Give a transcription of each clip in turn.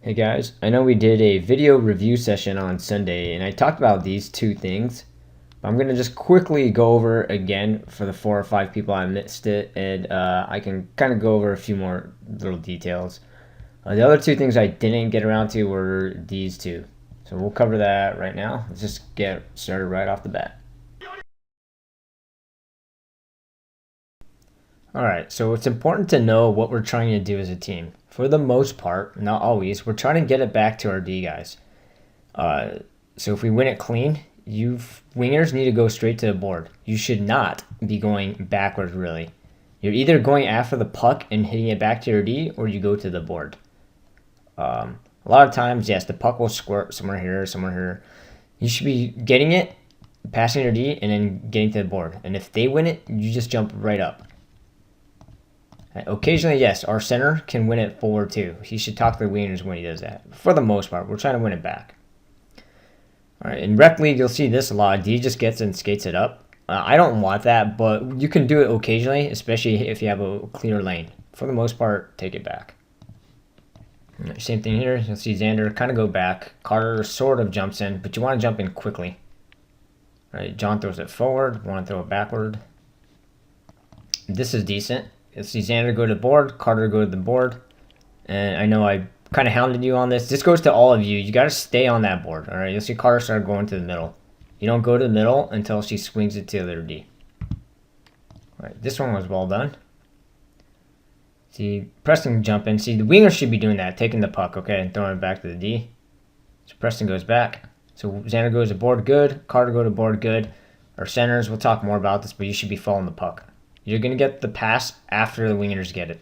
Hey guys, I know we did a video review session on Sunday and I talked about these two things. I'm going to just quickly go over again for the 4 or 5 people I missed it, and I can kind of go over a few more little details. The other two things I didn't get around to were these two. So we'll cover that right now. Let's just get started right off the bat. Alright, so it's important to know what we're trying to do as a team. For the most part, not always, we're trying to get it back to our D guys. So if we win it clean, you wingers need to go straight to the board. You should not be going backwards, really. You're either going after the puck and hitting it back to your D, or you go to the board. A lot of times, yes, the puck will squirt somewhere here, somewhere here. You should be getting it, passing your D, and then getting to the board. And if they win it, you just jump right up. Occasionally, yes, our center can win it forward too. He should talk to the wingers when he does that. For the most part, we're trying to win it back. All right, in Rec League, you'll see this a lot. D just gets and skates it up. I don't want that, but you can do it occasionally, especially if you have a clear lane. For the most part, take it back. Right, same thing here. You'll see Xander kind of go back. Carter sort of jumps in, but you want to jump in quickly. All right, John throws it forward. Want to throw it backward. This is decent. You'll see Xander go to the board, Carter go to the board. And I know I kind of hounded you on this. This goes to all of you. You got to stay on that board. All right, you'll see Carter start going to the middle. You don't go to the middle until she swings it to the other D. All right, this one was well done. See, Preston jump in. See, the winger should be doing that, taking the puck, okay, and throwing it back to the D. So Preston goes back. So Xander goes to board, good. Carter go to board, good. Our centers, we'll talk more about this, but you should be following the puck. You're going to get the pass after the wingers get it.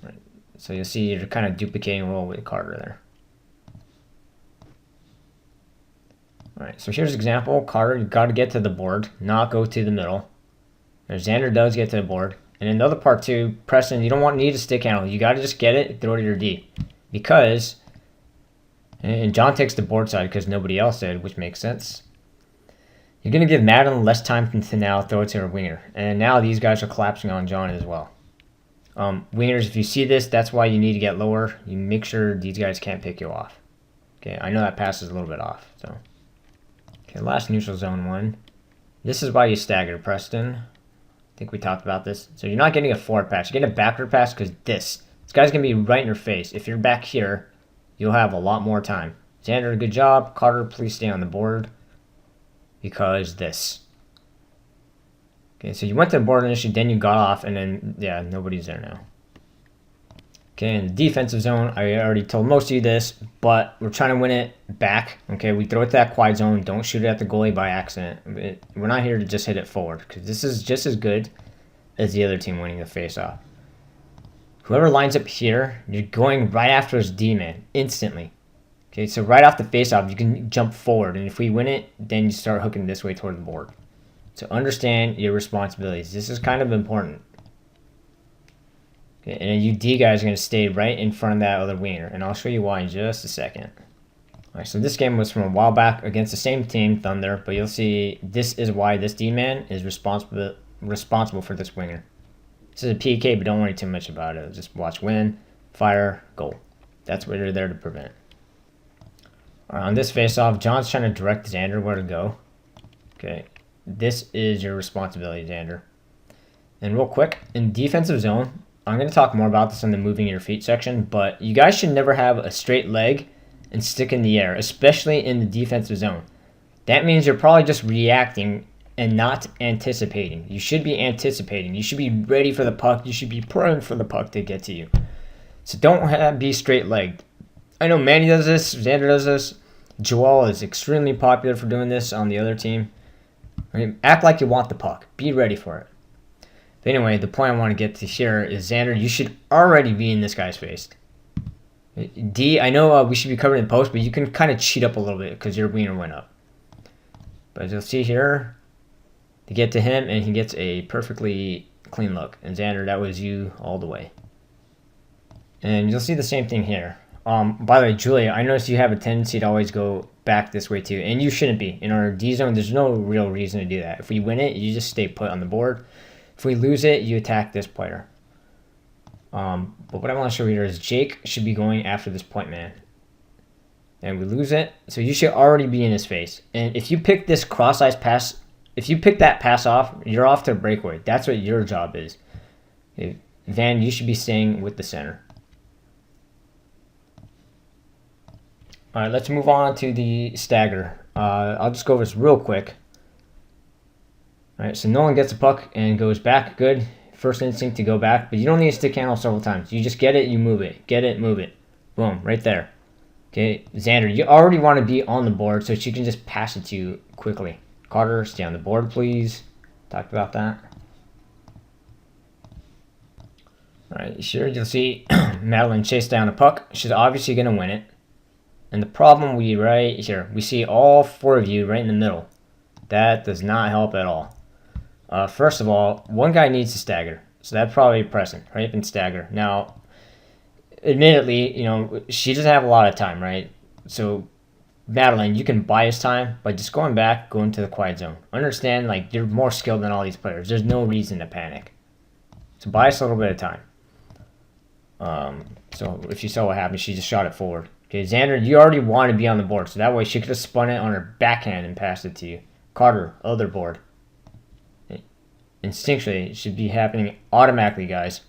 Right. So you'll see you're kind of duplicating a role with Carter there. All right, so here's an example. Carter, you got to get to the board, not go to the middle. Xander does get to the board. And in the other part too, Preston, you don't need a stick handle. You got to just get it, throw it to your D. Because, and John takes the board side because nobody else did, which makes sense. You're going to give Madeline less time to now throw it to her winger. And now these guys are collapsing on John as well. Wingers, if you see this, that's why you need to get lower. You make sure these guys can't pick you off. Okay, I know that pass is a little bit off. So, okay, last neutral zone one. This is why you stagger, Preston. I think we talked about this. So you're not getting a forward pass. You're getting a backward pass because this guy's going to be right in your face. If you're back here, you'll have a lot more time. Xander, good job. Carter, please stay on the board. Because this. Okay, so you went to the board initially, then you got off, and then, yeah, nobody's there now. Okay, in the defensive zone, I already told most of you this, but we're trying to win it back. Okay, we throw it to that quiet zone. Don't shoot it at the goalie by accident. We're not here to just hit it forward, because this is just as good as the other team winning the faceoff. Whoever lines up here, you're going right after his D-man, instantly. Okay, so right off the faceoff, you can jump forward, and if we win it, then you start hooking this way toward the board. So understand your responsibilities. This is kind of important. Okay, and then you D guys are going to stay right in front of that other winger, and I'll show you why in just a second. All right, so this game was from a while back against the same team, Thunder, but you'll see this is why this D-man is responsible for this winger. This is a PK, but don't worry too much about it. Just watch win, fire, goal. That's what you're there to prevent. On this face-off, John's trying to direct Xander where to go. Okay, this is your responsibility, Xander. And real quick, in defensive zone, I'm going to talk more about this in the moving your feet section, but you guys should never have a straight leg and stick in the air, especially in the defensive zone. That means you're probably just reacting and not anticipating. You should be anticipating. You should be ready for the puck. You should be prone for the puck to get to you. So don't be straight-legged. I know Manny does this, Xander does this. Joel is extremely popular for doing this on the other team. I mean, act like you want the puck. Be ready for it. But anyway, the point I want to get to here is Xander, you should already be in this guy's face. D, I know we should be covered in post, but you can kind of cheat up a little bit because your wiener went up. But as you'll see here, to get to him, and he gets a perfectly clean look. And Xander, that was you all the way. And you'll see the same thing here. By the way, Julia, I noticed you have a tendency to always go back this way too, and you shouldn't be. In our D zone, there's no real reason to do that. If we win it, you just stay put on the board. If we lose it, you attack this player. But what I want to show you here is Jake should be going after this point man. And we lose it. So you should already be in his face. And if you pick this cross-ice pass, if you pick that pass off, you're off to a breakaway. That's what your job is. Van, you should be staying with the center. All right, let's move on to the stagger. I'll just go over this real quick. All right, so Nolan gets the puck and goes back. Good. First instinct to go back, but you don't need to stick handle several times. You just get it, you move it. Get it, move it. Boom, right there. Okay, Xander, you already want to be on the board so she can just pass it to you quickly. Carter, stay on the board, please. Talked about that. All right, sure, you'll see Madeline chase down the puck. She's obviously going to win it. And the problem right here, we see all four of you right in the middle. That does not help at all. First of all, one guy needs to stagger. So that's probably Preston, right? And stagger. Now, admittedly, you know, she doesn't have a lot of time, right? So, Madeline, you can buy us time by just going back, going to the quiet zone. Understand, like, you're more skilled than all these players. There's no reason to panic. So, buy us a little bit of time. So, if you saw what happened, she just shot it forward. Okay, Xander, you already want to be on the board. So, that way she could have spun it on her backhand and passed it to you. Carter, other board. Instinctually, it should be happening automatically, guys.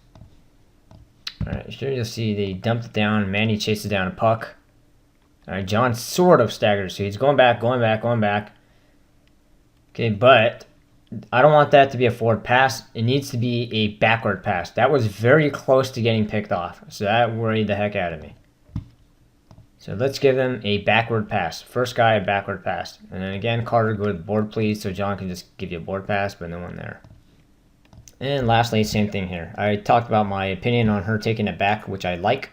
Alright, here you'll see they dumped it down. Manny chases down a puck. Alright, John sort of staggers, so he's going back. Okay, but I don't want that to be a forward pass. It needs to be a backward pass. That was very close to getting picked off, so that worried the heck out of me. So let's give them a backward pass. First guy, a backward pass. And then again, Carter, go to the board, please, so John can just give you a board pass, but no one there. And lastly, same thing here. I talked about my opinion on her taking it back, which I like.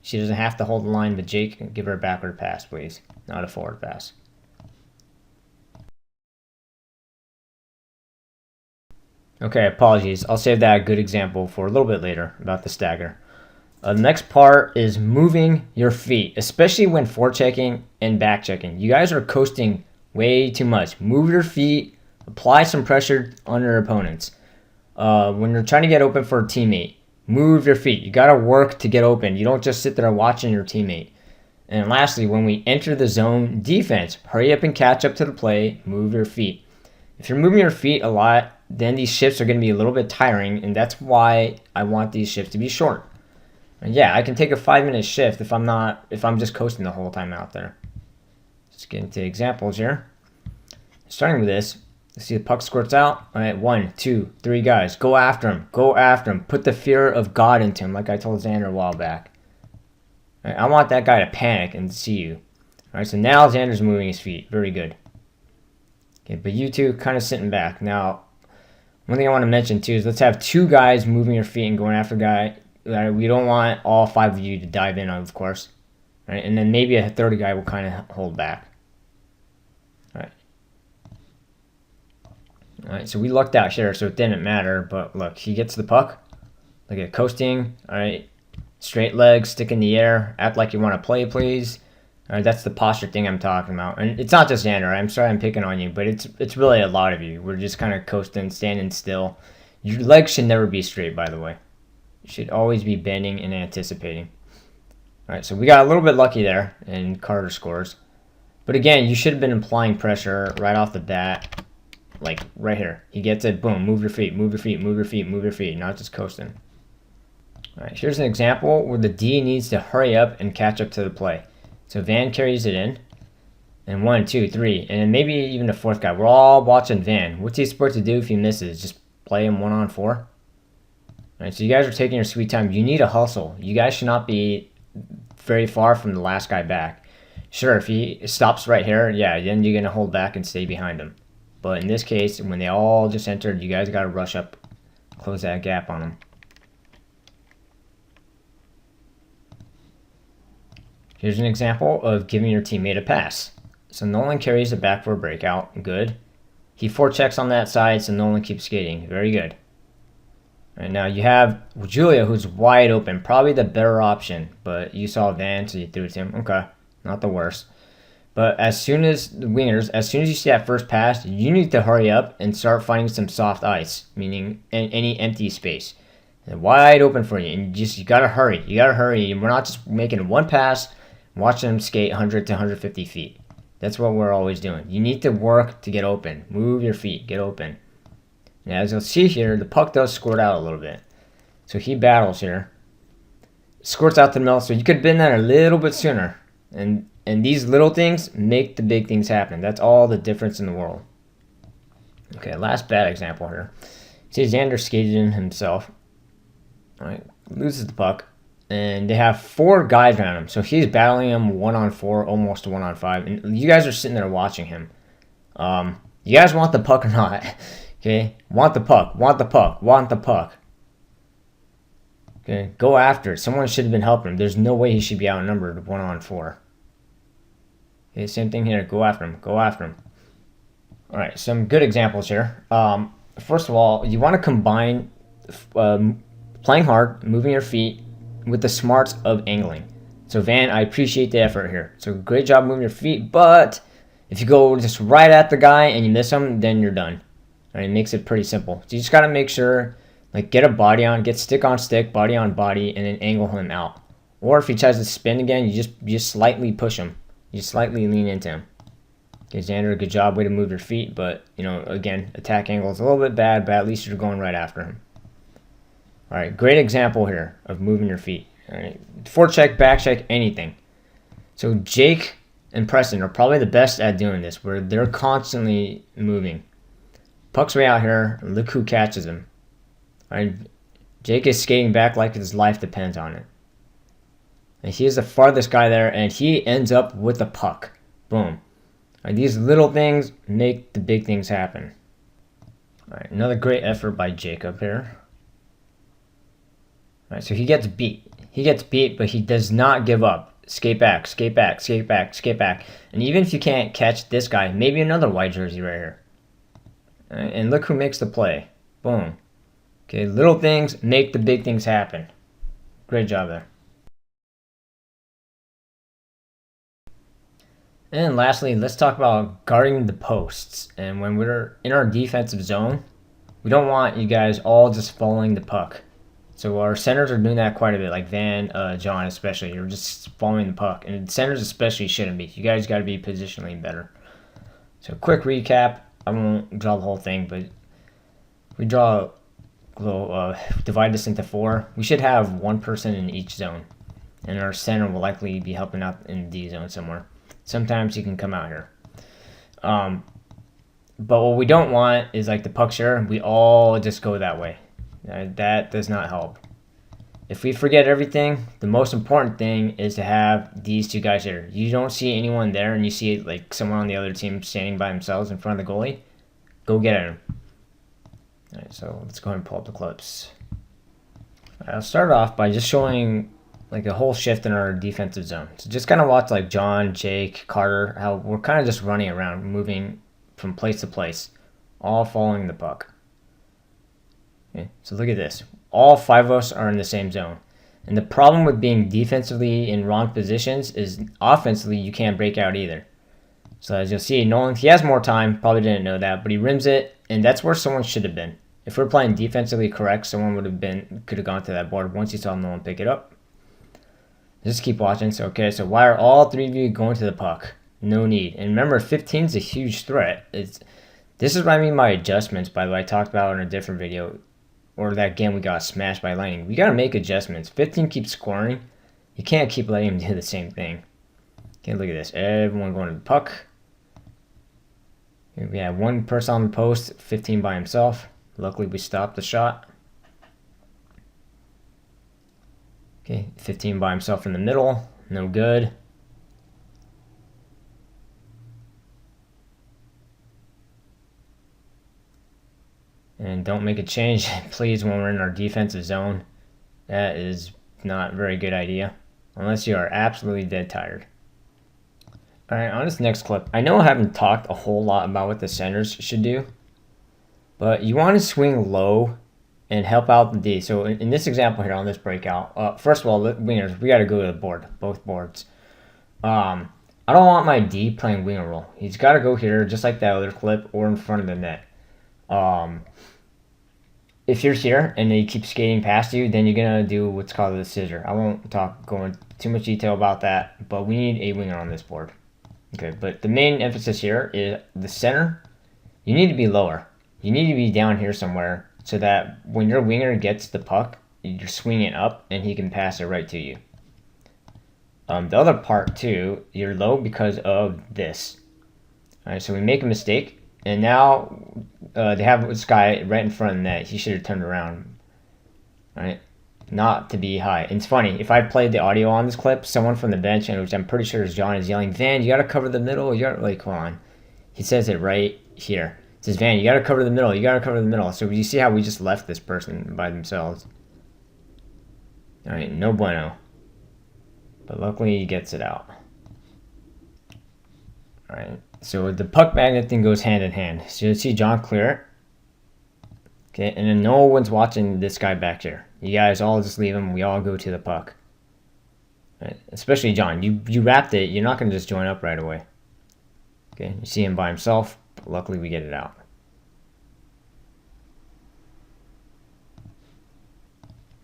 She doesn't have to hold the line with Jake. Give her a backward pass, please, not a forward pass. Okay, apologies. I'll save that good example for a little bit later about the stagger. The next part is moving your feet, especially when forechecking and backchecking. You guys are coasting way too much. Move your feet, apply some pressure on your opponents. When you're trying to get open for a teammate, move your feet. You got to work to get open. You don't just sit there watching your teammate. And lastly, when we enter the zone defense, hurry up and catch up to the play, move your feet. If you're moving your feet a lot, then these shifts are going to be a little bit tiring, and that's why I want these shifts to be short. And yeah, I can take a 5-minute shift if I'm just coasting the whole time out there. Let's get into examples here. Starting with this. See the puck squirts out. All right, 1, 2, 3 guys. Go after him. Go after him. Put the fear of God into him, like I told Xander a while back. All right, I want that guy to panic and see you. All right, so now Xander's moving his feet. Very good. Okay, but you two kind of sitting back. Now, one thing I want to mention too is let's have 2 guys moving your feet and going after a guy. We don't want all 5 of you to dive in, of course. All right, and then maybe a third guy will kind of hold back. Alright, so we lucked out here, so it didn't matter. But look, he gets the puck. Look at coasting. Alright, straight legs, stick in the air. Act like you want to play, please. Alright, that's the posture thing I'm talking about. And it's not just Xander. I'm sorry I'm picking on you, but it's really a lot of you. We're just kind of coasting, standing still. Your legs should never be straight, by the way. You should always be bending and anticipating. Alright, so we got a little bit lucky there, and Carter scores. But again, you should have been applying pressure right off the bat. Like right here. He gets it, boom, move your feet, move your feet, move your feet, move your feet, not just coasting. Alright, here's an example where the D needs to hurry up and catch up to the play. So Van carries it in. And 1, 2, 3. And then maybe even the 4th guy. We're all watching Van. What's he supposed to do if he misses? Just play him 1-on-4? Alright, so you guys are taking your sweet time. You need a hustle. You guys should not be very far from the last guy back. Sure, if he stops right here, yeah, then you're going to hold back and stay behind him. But in this case, when they all just entered, you guys got to rush up, close that gap on them. Here's an example of giving your teammate a pass. So Nolan carries it back for a breakout. Good. He forechecks on that side, so Nolan keeps skating. Very good. All right, now you have Julia, who's wide open. Probably the better option, but you saw Van, so you threw it to him. Okay, not the worst. But as soon as the wingers, as soon as you see that first pass, you need to hurry up and start finding some soft ice, meaning any empty space. Wide open for you, and you gotta hurry. You gotta hurry. We're not just making one pass, watching them skate 100 to 150 feet. That's what we're always doing. You need to work to get open. Move your feet, get open. And as you'll see here, the puck does squirt out a little bit. So he battles here. Squirts out the middle, so you could have been there a little bit sooner. And these little things make the big things happen. That's all the difference in the world. Okay, last bad example here. See Xander skating himself. All right, loses the puck, and they have 4 guys around him. So he's battling him 1-on-4, almost 1-on-5, and you guys are sitting there watching him. You guys want the puck or not? Okay, want the puck, want the puck, want the puck. Okay, go after it. Someone should have been helping him. There's no way he should be outnumbered 1-on-4. Okay, same thing here. Go after him. Go after him. All right, some good examples here. First of all, you want to combine playing hard, moving your feet, with the smarts of angling. So Van, I appreciate the effort here. So great job moving your feet, but if you go just right at the guy and you miss him, then you're done. All right, it makes it pretty simple. So you just got to make sure, like, get a body on, get stick on stick, body on body, and then angle him out. Or if he tries to spin again, you just slightly push him. You slightly lean into him. Okay, Xander, good job, way to move your feet, but, you know, again, attack angle is a little bit bad, but at least you're going right after him. All right, great example here of moving your feet. All right, forecheck, back check, anything. So Jake and Preston are probably the best at doing this, where they're constantly moving. Puck's way out here. Look who catches him. All right, Jake is skating back like his life depends on it. And he is the farthest guy there, and he ends up with the puck. Boom. All right, these little things make the big things happen. All right, another great effort by Jacob here. All right, so he gets beat. He gets beat, but he does not give up. Skate back, skate back, skate back, skate back. And even if you can't catch this guy, maybe another white jersey right here. All right, and look who makes the play. Boom. Okay, little things make the big things happen. Great job there. And lastly, let's talk about guarding the posts. And when we're in our defensive zone, we don't want you guys all just following the puck. So our centers are doing that quite a bit, like Van, John especially. You're just following the puck. And centers especially shouldn't be. You guys got to be positionally better. So quick recap. I won't draw the whole thing, but we draw a little, divide this into 4. We should have 1 person in each zone. And our center will likely be helping out in the D zone somewhere. Sometimes he can come out here. But what we don't want is like the puck share. We all just go that way. That does not help. If we forget everything, the most important thing is to have these 2 guys here. You don't see anyone there and you see like someone on the other team standing by themselves in front of the goalie, go get at him. All right, so let's go ahead and pull up the clips. All right, I'll start off by just showing like a whole shift in our defensive zone. So just kind of watch like John, Jake, Carter, how we're kind of just running around, moving from place to place, all following the puck. Okay, so look at this. All 5 of us are in the same zone. And the problem with being defensively in wrong positions is offensively you can't break out either. So as you'll see, Nolan, he has more time, probably didn't know that, but he rims it, and that's where someone should have been. If we're playing defensively correct, someone could have gone to that board once he saw Nolan pick it up. Just keep watching. So okay, so why are all 3 of you going to the puck? No need. And remember, 15 is a huge threat. This is what I mean by adjustments, by the way, I talked about in a different video. Or that game we got smashed by lightning. We got to make adjustments. 15 keeps scoring. You can't keep letting him do the same thing. Okay, look at this. Everyone going to the puck. Here we have 1 person on the post, 15 by himself. Luckily, we stopped the shot. Okay, 15 by himself in the middle. No good. And don't make a change, please, when we're in our defensive zone. That is not a very good idea. Unless you are absolutely dead tired. Alright, on this next clip. I know I haven't talked a whole lot about what the centers should do. But you want to swing low and help out the D. So in this example here, on this breakout. First of all, wingers, we got to go to the board. Both boards. I don't want my D playing winger role. He's got to go here, just like that other clip, or in front of the net. if you're here and they keep skating past you, then you're gonna do what's called the scissor. I won't go into too much detail about that, but we need a winger on this board. Okay, but the main emphasis here is the center. You need to be lower. You need to be down here somewhere so that when your winger gets the puck, you're swinging it up and he can pass it right to you. The other part too, you're low because of this. All right, so we make a mistake, and now they have this guy right in front of the net. He should have turned around. All right, not to be high. And it's funny, if I played the audio on this clip, someone from the bench, and which I'm pretty sure is John, is yelling, "Van, you got to cover the middle." You got like, hold on. He says it right here. It says, "Van, you got to cover the middle. You got to cover the middle." So you see how we just left this person by themselves. All right, no bueno. But luckily he gets it out. All right. So the puck magnet thing goes hand in hand. So you see John clear it. Okay, and then no one's watching this guy back here. You guys all just leave him. We all go to the puck. Right? Especially John. You wrapped it. You're not going to just join up right away. Okay, you see him by himself. But luckily we get it out.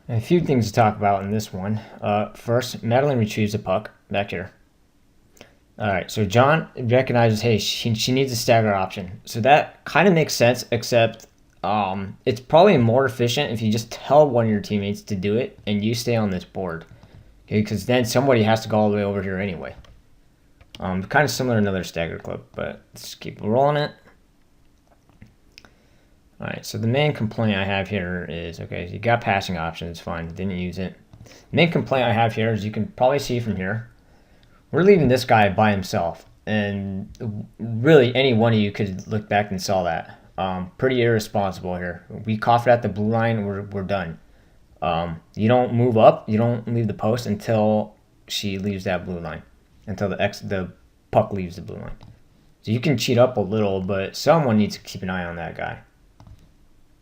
A few things to talk about in this one. First, Madeline retrieves the puck back here. Alright, so John recognizes, hey, she needs a stagger option. So that kind of makes sense, except it's probably more efficient if you just tell one of your teammates to do it and you stay on this board. Okay, because then somebody has to go all the way over here anyway. Kind of similar to another stagger clip, but let's keep rolling it. Alright, so the main complaint I have here is, okay, you got passing options, fine, didn't use it. The main complaint I have here is you can probably see from here, we're leaving this guy by himself, and really any one of you could look back and saw that. Pretty irresponsible here. We coughed at the blue line, we're done. You don't move up, you don't leave the post until she leaves that blue line, until the puck leaves the blue line. So you can cheat up a little, but someone needs to keep an eye on that guy.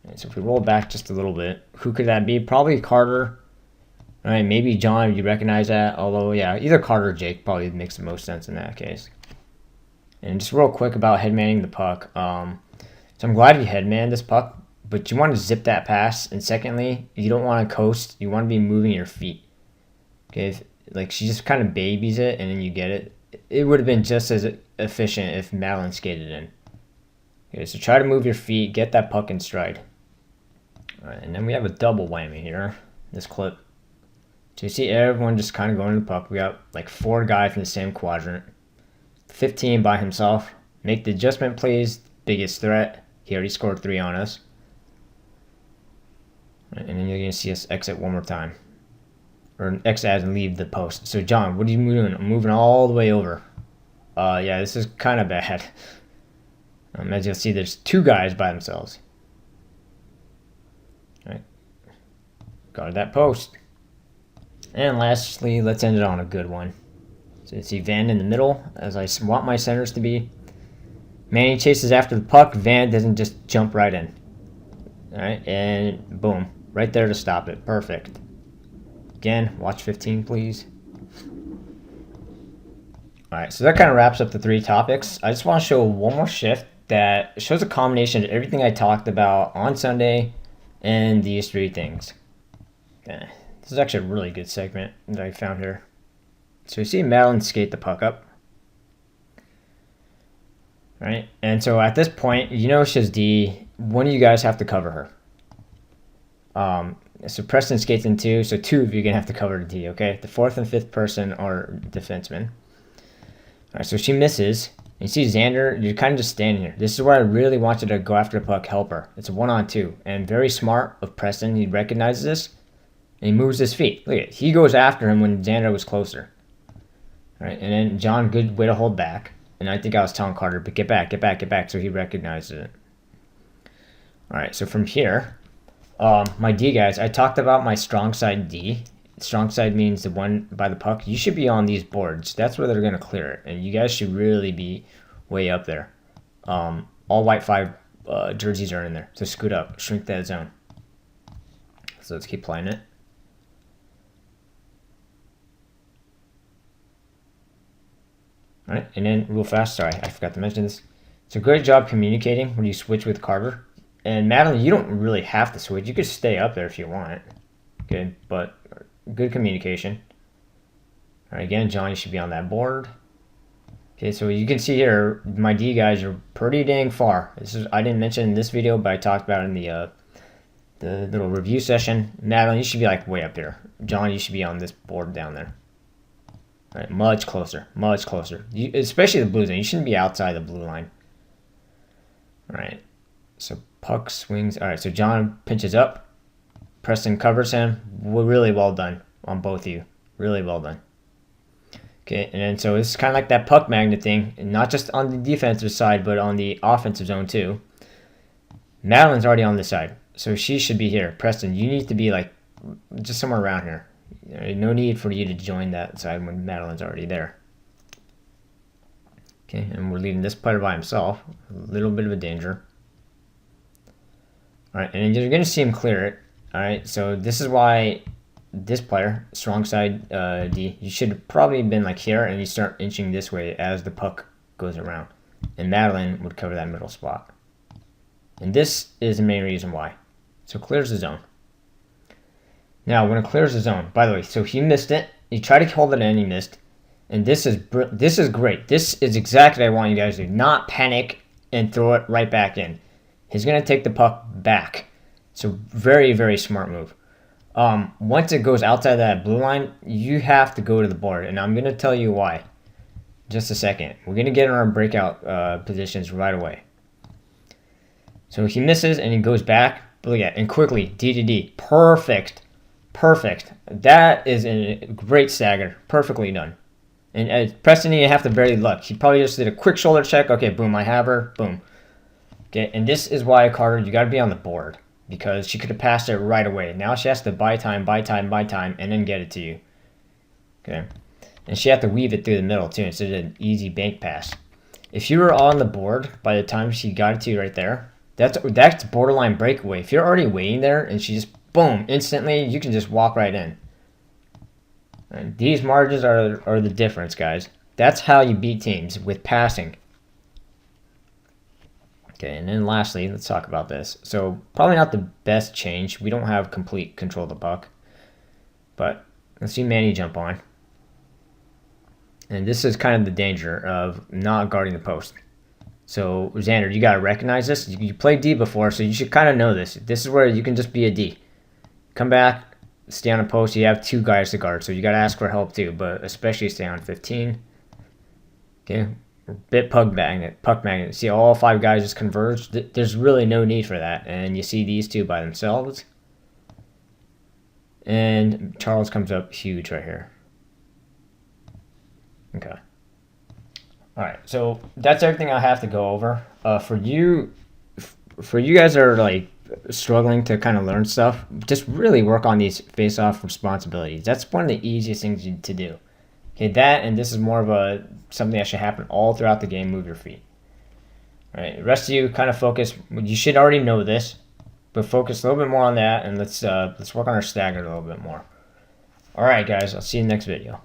And so if we roll back just a little bit, who could that be? Probably Carter. All right, maybe John, you recognize that. Although, yeah, either Carter or Jake probably makes the most sense in that case. And just real quick about headmanning the puck. So I'm glad you headmanned this puck, but you want to zip that pass. And secondly, you don't want to coast. You want to be moving your feet. Okay, like she just kind of babies it and then you get it. It would have been just as efficient if Madeline skated in. Okay, so try to move your feet, get that puck in stride. All right, and then we have a double whammy here, this clip. So you see everyone just kind of going to the puck. We got like 4 guys from the same quadrant. 15 by himself. Make the adjustment, please. Biggest threat. He already scored 3 on us. Right, and then you're going to see us exit one more time. Or exit and leave the post. So John, what are you doing? I'm moving all the way over. Yeah, this is kind of bad. As you'll see, there's 2 guys by themselves. All right. Guard that post. And lastly, let's end it on a good one. So you see Van in the middle, as I want my centers to be. Manny chases after the puck. Van doesn't just jump right in. All right, and boom. Right there to stop it. Perfect. Again, watch 15, please. All right, so that kind of wraps up the 3 topics. I just want to show one more shift that shows a combination of everything I talked about on Sunday and these 3 things. Okay. This is actually a really good segment that I found here. So you see Madeline skate the puck up. Right? And so at this point, you know she's D. One of you guys have to cover her. So Preston skates in 2, so 2 of you are going to have to cover the D, okay? The 4th and 5th person are defensemen. All right, so she misses. You see Xander, you're kind of just standing here. This is where I really want you to go after the puck, help her. It's a 1-on-2. And very smart of Preston. He recognizes this. And he moves his feet. Look at it. He goes after him when Xander was closer. All right, and then John, good way to hold back. And I think I was telling Carter, but get back, get back, get back. So he recognizes it. All right, so from here, my D guys, I talked about my strong side D. Strong side means the one by the puck. You should be on these boards. That's where they're going to clear it. And you guys should really be way up there. All white 5 jerseys are in there. So scoot up, shrink that zone. So let's keep playing it. All right, and then real fast, sorry, I forgot to mention this. It's a great job communicating when you switch with Carter. And Madeline, you don't really have to switch. You could stay up there if you want. Okay, but good communication. All right, again, Johnny should be on that board. Okay, so you can see here, my D guys are pretty dang far. This is, I didn't mention in this video, but I talked about it in the little review session. Madeline, you should be like way up here. John, you should be on this board down there. All right, much closer, much closer. Especially the blue zone. You shouldn't be outside the blue line. All right, so puck swings. All right, so John pinches up. Preston covers him. Really well done on both of you. Really well done. Okay, and then so it's kind of like that puck magnet thing, and not just on the defensive side, but on the offensive zone too. Madeline's already on this side, so she should be here. Preston, you need to be like just somewhere around here. No need for you to join that side when Madeline's already there. Okay, and we're leaving this player by himself. A little bit of a danger. All right, and you're going to see him clear it. All right, so this is why this player, strong side D, you should have probably been like here, and you start inching this way as the puck goes around. And Madeline would cover that middle spot. And this is the main reason why. So clears the zone. Now, when it clears the zone, by the way, so he missed it. He tried to hold it in, he missed. And this is great. This is exactly what I want you guys to do. Not panic and throw it right back in. He's going to take the puck back. So very, very smart move. Once it goes outside that blue line, you have to go to the board. And I'm going to tell you why. Just a second. We're going to get in our breakout positions right away. So he misses and he goes back. Look at it. And quickly, D to D. Perfect. Perfect. That is a great stagger. Perfectly done. And Preston, you have to barely look. He probably just did a quick shoulder check. Okay, boom, I have her. Boom. Okay, and this is why, Carter, you got to be on the board. Because she could have passed it right away. Now she has to buy time, and then get it to you. Okay. And she had to weave it through the middle, too, instead of an easy bank pass. If you were on the board by the time she got it to you right there, that's borderline breakaway. If you're already waiting there and she just, boom, instantly, you can just walk right in. And these margins are the difference, guys. That's how you beat teams, with passing. Okay, and then lastly, let's talk about this. So, probably not the best change. We don't have complete control of the puck. But, let's see Manny jump on. And this is kind of the danger of not guarding the post. So, Xander, you got to recognize this. You played D before, so you should kind of know this. This is where you can just be a D. Come back, stay on a post. You have two guys to guard, so you got to ask for help too, but especially stay on 15. Okay. Bit puck magnet. See all five guys just converge. There's really no need for that. And you see these two by themselves. And Charles comes up huge right here. Okay. All right. So that's everything I have to go over. For you guys that are like struggling to kind of learn stuff, just really work on these face-off responsibilities. That's one of the easiest things to do. Okay, that, and this is more of something that should happen all throughout the game. Move your feet. All right, the rest of you kind of focus. You should already know this, but focus a little bit more on that, and let's work on our stagger a little bit more. All right, guys, I'll see you in the next video.